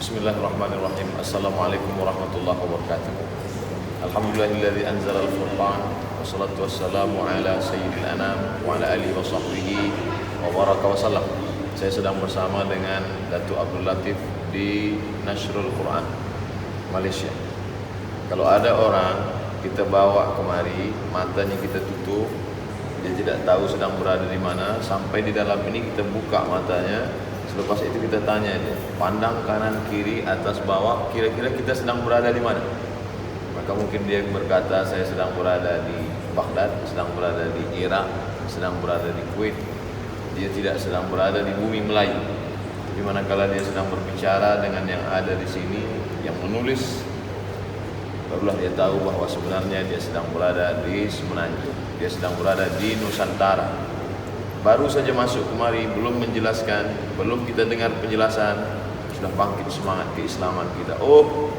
Bismillahirrahmanirrahim. Assalamualaikum warahmatullahi wabarakatuh. Alhamdulillahilladzi anzala al-furqan. Wassalatu wassalamu ala sayyidil anam wa ala alihi wa sahbihi wa baraka wa sallam. Saya sedang bersama dengan Datuk Abdul Latif di Nasrul Quran, Malaysia. Kalau ada orang kita bawa kemari, matanya kita tutup, dia tidak tahu sedang berada di mana, sampai di dalam ini kita buka matanya. Selepas itu kita tanya dia, pandang kanan kiri atas bawah, kira-kira kita sedang berada di mana? Maka mungkin dia berkata, saya sedang berada di Baghdad, sedang berada di Irak, sedang berada di Kuwait. Dia tidak sedang berada di bumi Melayu. Tapi manakala dia sedang berbicara dengan yang ada di sini, yang menulis, barulah dia tahu bahwa sebenarnya dia sedang berada di Semenanjung, dia sedang berada di Nusantara. Baru saja masuk kemari, belum menjelaskan, belum kita dengar penjelasan, sudah bangkit semangat keislaman kita. Oh,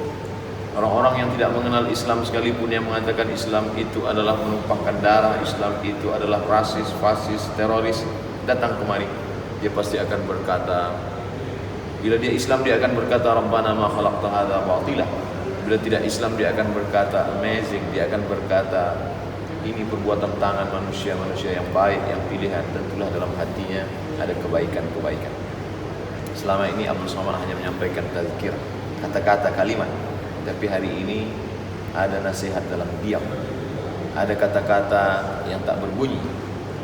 orang-orang yang tidak mengenal Islam sekalipun yang mengatakan Islam itu adalah menumpahkan darah, Islam itu adalah rasis, fasis, teroris, datang kemari, dia pasti akan berkata, bila dia Islam dia akan berkata Rabbana ma khalaqta hadza batila. Bila tidak Islam dia akan berkata amazing, dia akan berkata ini perbuatan tangan manusia-manusia yang baik, yang pilihan. Tentulah dalam hatinya ada kebaikan-kebaikan. Selama ini Abdul Somad hanya menyampaikan tazkir, kata-kata, kalimat. Tapi hari ini ada nasihat dalam diam. Ada kata-kata yang tak berbunyi.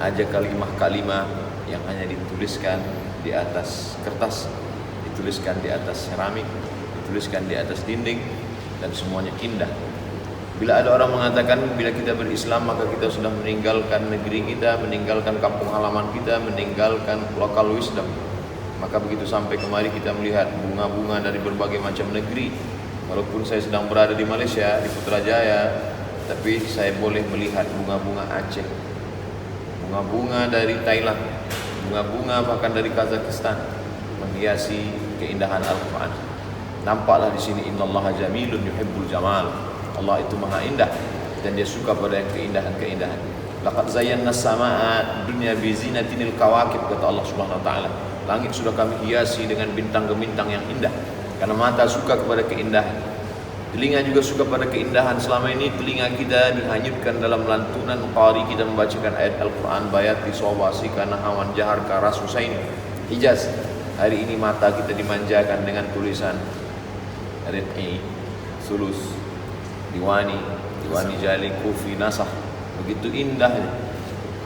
Ada kalimah-kalimah yang hanya dituliskan di atas kertas, dituliskan di atas seramik, dituliskan di atas dinding, dan semuanya indah. Bila ada orang mengatakan bila kita berislam maka kita sudah meninggalkan negeri kita, meninggalkan kampung halaman kita, meninggalkan local wisdom, maka begitu sampai kemari kita melihat bunga-bunga dari berbagai macam negeri. Walaupun saya sedang berada di Malaysia, di Putrajaya, tapi saya boleh melihat bunga-bunga Aceh, bunga-bunga dari Thailand, bunga-bunga bahkan dari Kazakhstan menghiasi keindahan Al-Quran. Nampaklah di sini innallaha jamilun yuhibbul jamal. Allah itu maha indah dan dia suka pada yang keindahan-keindahan. Laqad zayyana as-samaa'a dunya bi zinatinil kawakib, kata Allah Subhanahu wa taala. Langit sudah kami hiasi dengan bintang-bintang yang indah. Karena mata suka kepada keindahan. Telinga juga suka pada keindahan. Selama ini telinga kita dihanyutkan dalam lantunan qari kita membacakan ayat Al-Quran, bayati sawasi kana hawan jahar ka ras Husain Hijaz. Hari ini mata kita dimanjakan dengan tulisan Rid'i, Sulus, Diwani Jali, Kufi, Nasah. Begitu indahnya.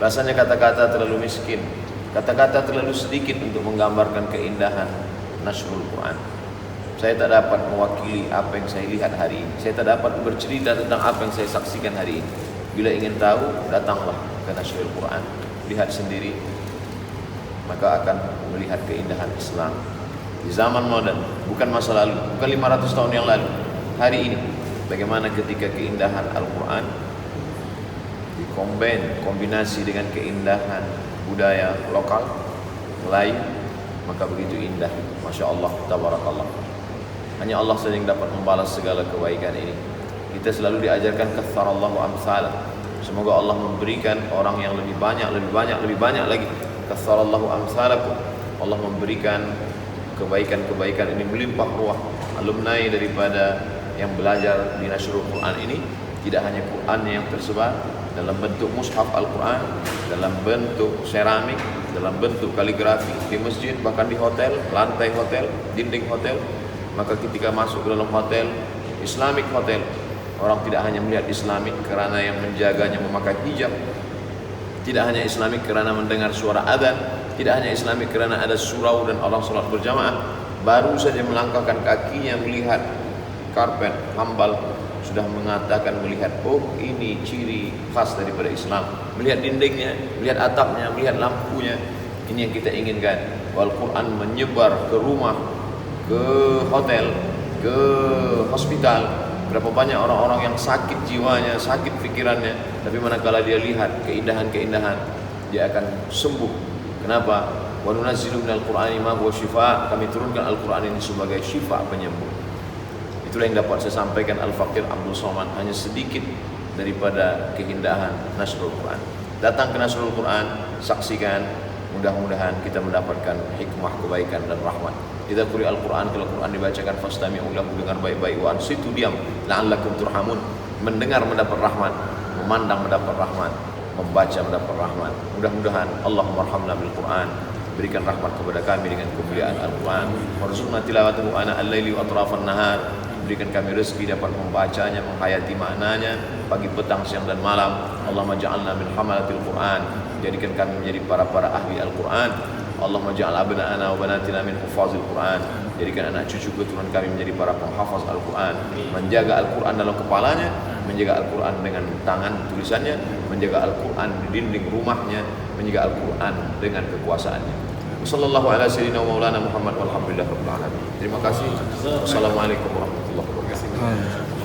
Rasanya kata-kata terlalu miskin, kata-kata terlalu sedikit untuk menggambarkan keindahan Nasrul Quran. Saya tak dapat mewakili apa yang saya lihat hari ini. Saya tak dapat bercerita tentang apa yang saya saksikan hari ini. Bila ingin tahu, datanglah ke Nasrul Quran. Lihat sendiri, maka akan melihat keindahan Islam di zaman modern, bukan masa lalu, bukan 500 tahun yang lalu. Hari ini bagaimana ketika keindahan Al-Quran kombinasi dengan keindahan budaya lokal Melayu, maka begitu indah. Masya Allah, tabarakallah. Hanya Allah saja yang dapat membalas segala kebaikan ini. Kita selalu diajarkan katsarallahu amsalah. Semoga Allah memberikan orang yang lebih banyak lagi. Katsarallahu amsalakum. Allah memberikan kebaikan-kebaikan ini melimpah ruah. Alumni daripada yang belajar di Nasrul Quran ini tidak hanya Quran yang tersebar dalam bentuk mushaf Al-Quran, dalam bentuk seramik, dalam bentuk kaligrafi di masjid, bahkan di hotel, lantai hotel, dinding hotel. Maka ketika masuk ke dalam hotel, Islamic hotel, orang tidak hanya melihat Islamic kerana yang menjaganya memakai hijab, tidak hanya Islamic kerana mendengar suara adzan, tidak hanya Islamic kerana ada surau dan orang salat berjamaah. Baru saja melangkahkan kakinya melihat karpet hambal, sudah mengatakan melihat, oh ini ciri khas daripada Islam. Melihat dindingnya, melihat atapnya, melihat lampunya. Ini yang kita inginkan. Al-Quran menyebar ke rumah, ke hotel, ke hospital. Berapa banyak orang-orang yang sakit jiwanya, sakit pikirannya, tapi manakala dia lihat keindahan-keindahan, dia akan sembuh. Kenapa? Wa nunazzilu minal Qur'ani ma huwa shifaa. Kami turunkan Al-Quran ini sebagai syifa, penyembuh. Itulah yang dapat saya sampaikan Al-Faqir Abdul Somad, hanya sedikit daripada keindahan Nasrul Quran. Datang ke Nasrul Quran, saksikan Mudah-mudahan kita mendapatkan hikmah, kebaikan dan rahmat. Idza quri'al Al-Qur'an, kalau Quran dibacakan fastami'u lahu, dengar baik-baik, wa ansitu, diam, la'allakum turhamun. Mendengar mendapat rahmat, memandang mendapat rahmat, membaca mendapat rahmat. Mudah-mudahan Allahumma arhamna bil Qur'an, berikan rahmat kepada kami dengan kemuliaan Al-Quran. Warzuqna tilawatahu ana al-laili wa atrafan nahar, berikan kami rezeki dapat membacanya, menghayati maknanya pagi, petang, siang dan malam. Allahumma ja'alna min hamalatil Qur'an, jadikan kami menjadi para ahli Al-Quran. Allahumma ja'al abna'ana wa banatina min hufazil Qur'an, jadikan anak cucu keturunan kami menjadi para penghafaz Al-Quran, menjaga Al-Quran dalam kepalanya, menjaga Al-Quran dengan tangan tulisannya, menjaga Al-Quran di dinding rumahnya, menjaga Al-Quran dengan kekuasaannya. Sallallahu ala sayyidina wa maulana Muhammad walhamdulillah rabbil alamin. Terima kasih. Wassalamualaikum warahmatullahi wabarakatuh.